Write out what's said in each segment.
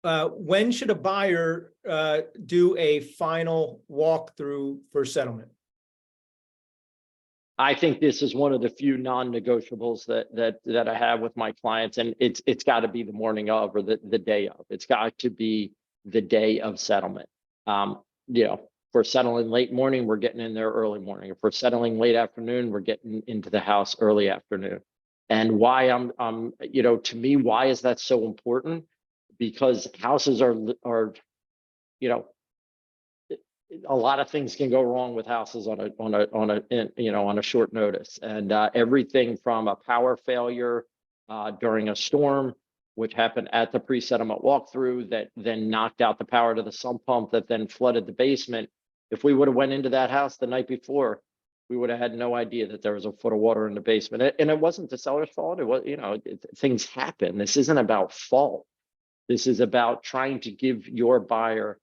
when should a buyer do a final walkthrough for settlement? I think this is one of the few non-negotiables that I have with my clients, and it's got to be the morning of or the day of. It's got to be the day of settlement. If we're settling late morning, we're getting in there early morning. If we're settling late afternoon, we're getting into the house early afternoon. And why to me, why is that so important? Because houses are a lot of things can go wrong with houses on a short notice, and everything from a power failure during a storm, which happened at the pre-settlement walkthrough, that then knocked out the power to the sump pump, that then flooded the basement. If we would have went into that house the night before, we would have had no idea that there was a foot of water in the basement. And it wasn't the seller's fault. It was, things happen. This isn't about fault. This is about trying to give your buyer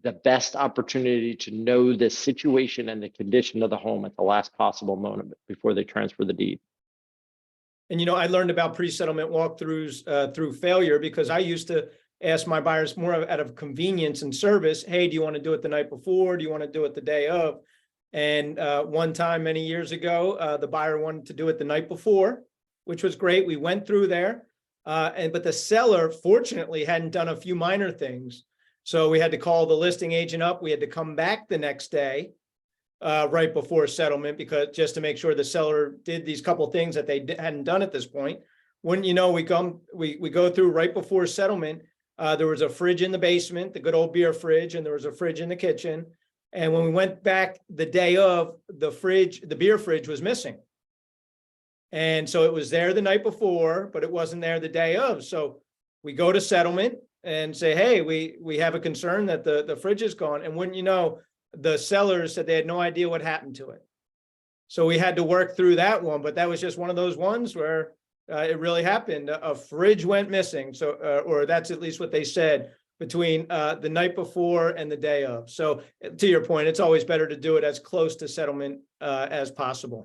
the best opportunity to know the situation and the condition of the home at the last possible moment before they transfer the deed. And, I learned about pre-settlement walkthroughs through failure, because I used to ask my buyers more out of convenience and service. Hey, do you want to do it the night before? Do you want to do it the day of? And one time many years ago, the buyer wanted to do it the night before, which was great. We went through there. But the seller, fortunately, hadn't done a few minor things. So we had to call the listing agent up. We had to come back the next day, right before settlement, because just to make sure the seller did these couple things that they hadn't done at this point. Wouldn't you know, we go through right before settlement. There was a fridge in the basement, the good old beer fridge, and there was a fridge in the kitchen. And when we went back the day of, the beer fridge was missing. And so it was there the night before, but it wasn't there the day of. So we go to settlement and say, hey, we have a concern that the fridge is gone. And wouldn't you know, the sellers said they had no idea what happened to it. So we had to work through that one, but that was just one of those ones where it really happened. A fridge went missing. So, or that's at least what they said, between the night before and the day of. So to your point, it's always better to do it as close to settlement as possible.